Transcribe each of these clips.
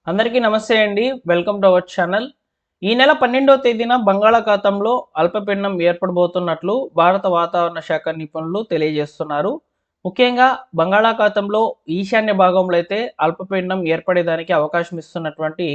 అందరికీ నమస్తే అండి. Welcome to our channel. ఈ నెల 12వ తేదీన బంగాళాఖాతంలో అల్పపీడనం ఏర్పడబోతున్నట్లు భారత వాతావరణ శాఖ నిపుణులు తెలియజేస్తున్నారు. ముఖ్యంగా బంగాళాఖాతంలో ఈశాన్య భాగంలో అయితే అల్పపీడనం ఏర్పడేదానికి అవకాశం ఇస్తున్నటువంటి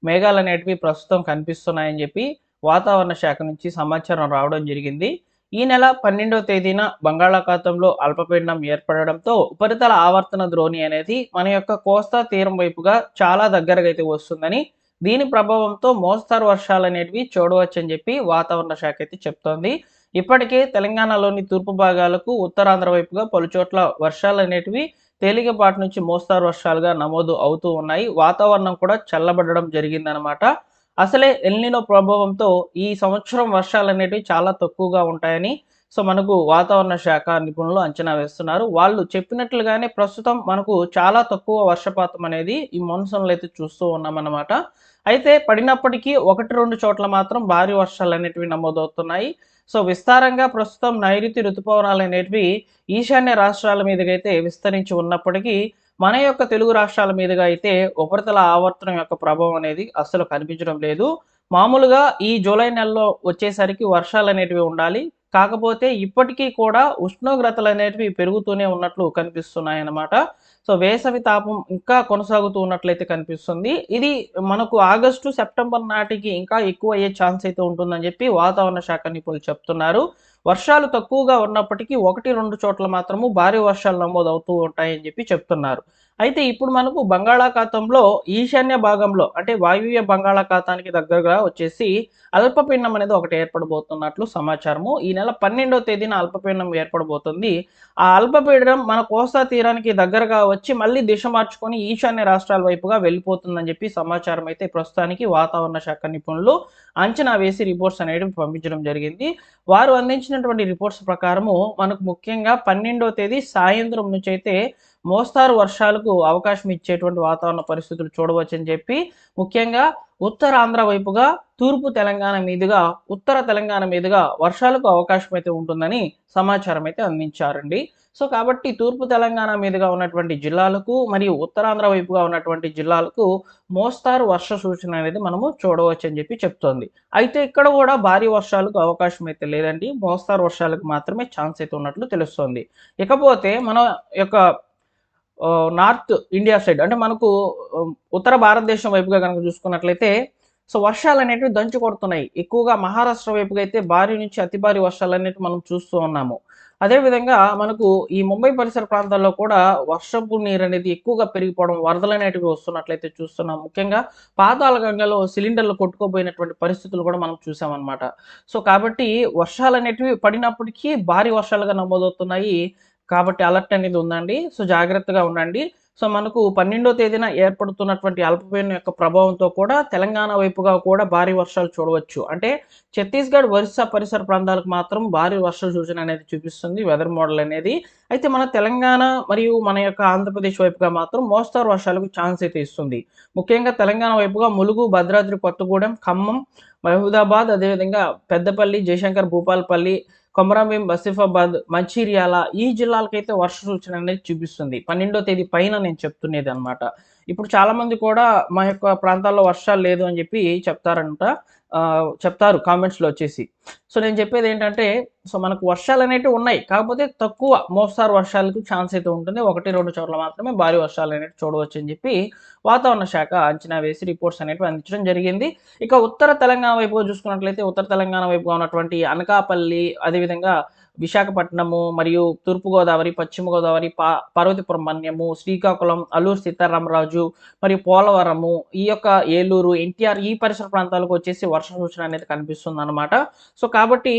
మేఘాలనేటివి ప్రస్తుతం కనిపిస్తున్నాయని చెప్పి వాతావరణ శాఖ నుంచి సమాచారం రావడం జరిగింది. ఈ నెల 12వ తేదీన బంగాళాఖాతంలో అల్పపీడనం ఏర్పడడంతో ఉపరితల ఆవర్తన ద్రోణి అనేది మన యొక్క కోస్తా తీరం వైపుగా చాలా దగ్గరగా అయితే వస్తుందని, దీని ప్రభావంతో మోస్తరు వర్షాలనేటివి చూడవచ్చని చెప్పి వాతావరణ శాఖ అయితే చెప్తోంది. ఇప్పటికే తెలంగాణలోని తూర్పు భాగాలకు ఉత్తరాంధ్ర వైపుగా పలుచోట్ల వర్షాలనేటివి తేలికపాటి నుంచి మోస్తరు వర్షాలుగా నమోదు అవుతూ ఉన్నాయి. వాతావరణం కూడా చల్లబడడం జరిగిందనమాట. అసలే ఎల్‌నినో ప్రభావంతో ఈ సంవత్సరం వర్షాలనేటివి చాలా తక్కువగా ఉంటాయని మనకు వాతావరణ శాఖ నిపుణులు అంచనా వేస్తున్నారు. వాళ్ళు చెప్పినట్లుగానే ప్రస్తుతం మనకు చాలా తక్కువ వర్షపాతం అనేది ఈ మాన్సూన్‌లో అయితే చూస్తూ ఉన్నామన్నమాట. అయితే పడినప్పటికీ 1, 2 చోట్ల మాత్రం భారీ వర్షాలనేటివి నమోదవుతున్నాయి. విస్తారంగా ప్రస్తుతం నైరుతి రుతుపవనాలనేటివి ఈశాన్య రాష్ట్రాల మీదకైతే విస్తరించి ఉన్నప్పటికీ మన యొక్క తెలుగు రాష్ట్రాల మీదుగా అయితే ఉపరితల ఆవర్తనం యొక్క ప్రభావం అనేది అస్సలు కనిపించడం లేదు. మామూలుగా ఈ జూలై నెలలో వచ్చేసరికి వర్షాలనేటివి ఉండాలి. కాకపోతే ఇప్పటికీ కూడా ఉష్ణోగ్రతలనేటివి పెరుగుతూనే ఉన్నట్లు కనిపిస్తున్నాయన్నమాట. వేసవి తాపం ఇంకా కొనసాగుతూ ఉన్నట్లయితే కనిపిస్తుంది. ఇది మనకు ఆగస్టు, సెప్టెంబర్ నాటికి ఇంకా ఎక్కువ అయ్యే ఛాన్స్ అయితే ఉంటుందని చెప్పి వాతావరణ శాఖ నిపుణులు చెప్తున్నారు. వర్షాలు తక్కువగా ఉన్నప్పటికీ 1, 2 చోట్ల మాత్రము భారీ వర్షాలు నమోదవుతూ ఉంటాయని చెప్పి చెప్తున్నారు. అయితే ఇప్పుడు మనకు బంగాళాఖాతంలో ఈశాన్య భాగంలో అంటే వాయువ్య బంగాళాఖాతానికి దగ్గరగా వచ్చేసి అల్పపీడనం అనేది ఒకటి ఏర్పడబోతున్నట్లు సమాచారము. ఈ నెల 12వ తేదీన అల్పపీడనం ఏర్పడబోతుంది. ఆ అల్పపీడనం మన కోస్తా తీరానికి దగ్గరగా వచ్చి మళ్ళీ దిశ మార్చుకొని ఈశాన్య రాష్ట్రాల వైపుగా వెళ్ళిపోతుందని చెప్పి సమాచారం అయితే ప్రస్తుతానికి వాతావరణ శాఖ నిపుణులు అంచనా వేసి రిపోర్ట్స్ అనేవి పంపించడం జరిగింది. వారు అందించినటువంటి రిపోర్ట్స్ ప్రకారము మనకు ముఖ్యంగా 12వ తేదీ సాయంత్రం నుంచి అయితే మోస్తారు వర్షాలకు అవకాశం ఇచ్చేటువంటి వాతావరణ పరిస్థితులు చూడవచ్చని చెప్పి, ముఖ్యంగా ఉత్తరాంధ్ర వైపుగా, తూర్పు తెలంగాణ మీదుగా, ఉత్తర తెలంగాణ మీదుగా వర్షాలకు అవకాశం అయితే ఉంటుందని సమాచారం అయితే అందించారండి. కాబట్టి తూర్పు తెలంగాణ మీదుగా ఉన్నటువంటి జిల్లాలకు మరియు ఉత్తరాంధ్ర వైపుగా ఉన్నటువంటి జిల్లాలకు మోస్తారు వర్ష సూచన అనేది మనము చూడవచ్చని చెప్పి చెప్తోంది. అయితే ఇక్కడ కూడా భారీ వర్షాలకు అవకాశం అయితే లేదండి. మోస్తారు వర్షాలకు మాత్రమే ఛాన్స్ అయితే ఉన్నట్లు తెలుస్తోంది. ఇకపోతే మన యొక్క నార్త్ ఇండియా సైడ్ అంటే మనకు ఉత్తర భారతదేశం వైపుగా గనక చూసుకున్నట్లయితే వర్షాలనేటివి దంచి కొడుతున్నాయి. ఎక్కువగా మహారాష్ట్ర వైపుగా అయితే భారీ నుంచి అతి భారీ వర్షాలనేటివి మనం చూస్తూ ఉన్నాము. అదేవిధంగా మనకు ఈ ముంబై పరిసర ప్రాంతాల్లో కూడా వర్షపు నీరు అనేది ఎక్కువగా పెరిగిపోవడం, వరదలనేటివి వస్తున్నట్లయితే చూస్తున్నాం. ముఖ్యంగా పాతాళ గంగలో సిలిండర్లు కొట్టుకుపోయినటువంటి పరిస్థితులు కూడా మనం చూసామన్నమాట. కాబట్టి వర్షాలనేటివి పడినప్పటికీ భారీ వర్షాలుగా నమోదవుతున్నాయి. కాబట్టి అలర్ట్ అనేది ఉందండి. జాగ్రత్తగా ఉండండి. మనకు 12వ తేదీన ఏర్పడుతున్నటువంటి అల్పపీడనం యొక్క ప్రభావంతో కూడా తెలంగాణ వైపుగా కూడా భారీ వర్షాలు చూడవచ్చు. అంటే ఛత్తీస్‌గఢ్, ఒరిస్సా పరిసర ప్రాంతాలకు మాత్రం భారీ వర్ష సూచన అనేది చూపిస్తుంది వెదర్ మోడల్ అనేది. అయితే మన తెలంగాణ మరియు మన యొక్క ఆంధ్రప్రదేశ్ వైపుగా మాత్రం మోస్తరు వర్షాలకు ఛాన్స్ అయితే ఇస్తుంది. ముఖ్యంగా తెలంగాణ వైపుగా ములుగు, భద్రాద్రి కొత్తగూడెం, ఖమ్మం, మహబూబాబాద్, అదేవిధంగా పెద్దపల్లి, జయశంకర్ భూపాలపల్లి, కొమరంభీం, ఆసిఫాబాద్, మంచిర్యాల ఈ జిల్లాలకైతే వర్ష సూచన అనేది చూపిస్తుంది. 12వ తేదీ పైన నేను చెప్తున్నదనమాట. ఇప్పుడు చాలామంది కూడా మా యొక్క ప్రాంతాల్లో వర్షాలు లేదు అని చెప్పి చెప్తారంట. చెప్తారు కామెంట్స్‌లో వచ్చేసి. నేను చెప్పేదేంటంటే మనకు వర్షాలనేటివి ఉన్నాయి. కాకపోతే తక్కువ మోస్తారు వర్షాలకు ఛాన్స్ అయితే ఉంటుంది. 1, 2 చోట్ల మాత్రమే భారీ వర్షాలనేటివి చూడవచ్చని చెప్పి వాతావరణ శాఖ అంచనా వేసి రిపోర్ట్స్ అనేటివి అందించడం జరిగింది. ఇక ఉత్తర తెలంగాణ వైపుగా చూసుకున్నట్లయితే ఉత్తర తెలంగాణ వైపుగా ఉన్నటువంటి అనకాపల్లి, అదేవిధంగా విశాఖపట్నము మరియు తూర్పుగోదావరి, పశ్చిమ గోదావరి, పార్వతీపురం మన్యము, శ్రీకాకుళం, అల్లూరు సీతారామరాజు మరియు పోలవరము, ఈ యొక్క ఏలూరు, ఎన్టీఆర్ ఈ పరిసర ప్రాంతాలకు వచ్చేసి వర్ష సూచన అనేది కనిపిస్తుందన్నమాట. కాబట్టి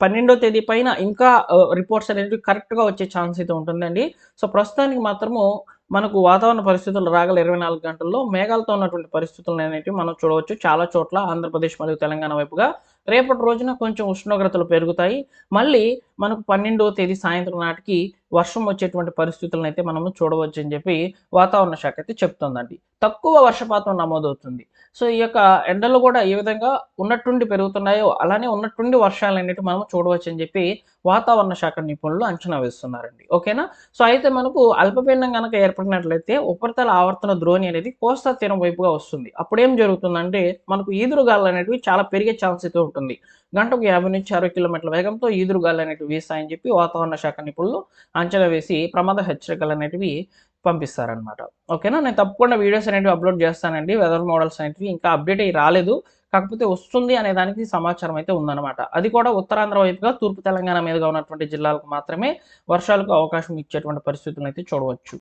12వ తేదీ పైన ఇంకా రిపోర్ట్స్ అనేవి కరెక్ట్‌గా వచ్చే ఛాన్స్ అయితే ఉంటుందండి. ప్రస్తుతానికి మాత్రము మనకు వాతావరణ పరిస్థితులు రాగల 24 గంటల్లో మేఘాలతో ఉన్నటువంటి పరిస్థితులనేటివి మనం చూడవచ్చు. చాలా చోట్ల ఆంధ్రప్రదేశ్ మరియు తెలంగాణ వైపుగా రేపటి రోజున కొంచెం ఉష్ణోగ్రతలు పెరుగుతాయి. మళ్ళీ మనకు 12వ తేదీ సాయంత్రం నాటికి వర్షం వచ్చేటువంటి పరిస్థితులను అయితే మనము చూడవచ్చని చెప్పి వాతావరణ శాఖ అయితే చెప్తోందండి. తక్కువ వర్షపాతం నమోదవుతుంది. సో, ఈ యొక్క ఎండలు గూడా ఏ విధంగా ఉన్నట్టుండి పెరుగుతున్నాయో, అలానే ఉన్నట్టుండి వర్షాలనేటివి మనం చూడవచ్చని చెప్పి వాతావరణ శాఖ నిపుణులు అంచనా వేస్తున్నారండి. ఓకేనా? సో, అయితే మనకు అల్పపీడనం గనక ఏర్పడినట్లయితే ఉపరితల ఆవర్తన ద్రోణి అనేది కోస్తా తీరం వైపుగా వస్తుంది. అప్పుడేం జరుగుతుందంటే, మనకు ఈదురుగాలులనేటివి చాలా పెరిగే ఛాన్స్ అయితే ఉంటుంది. గంటకు 50-60 కిలోమీటర్ల వేగంతో ఈదురుగాలులనేటివి వీస్తాయని చెప్పి వాతావరణ శాఖ నిపుణులు అంచనా వేసి ప్రమాద హెచ్చరికలనేటివి పంపిస్తారనమాట. ఓకేనా? నేను తప్పకుండా వీడియోస్ అనేటివి అప్‌లోడ్ చేస్తానండి. వెదర్ మోడల్స్ అనేటివి ఇంకా అప్‌డేట్ అయ్యి రాలేదు. కాకపోతే వస్తుంది అనే దానికి సమాచారం అయితే ఉందనమాట. అది కూడా ఉత్తరాంధ్ర వైపుగా, తూర్పు తెలంగాణ మీదుగా ఉన్నటువంటి జిల్లాలకు మాత్రమే వర్షాలకు అవకాశం ఇచ్చేటువంటి పరిస్థితులనైతే చూడవచ్చు.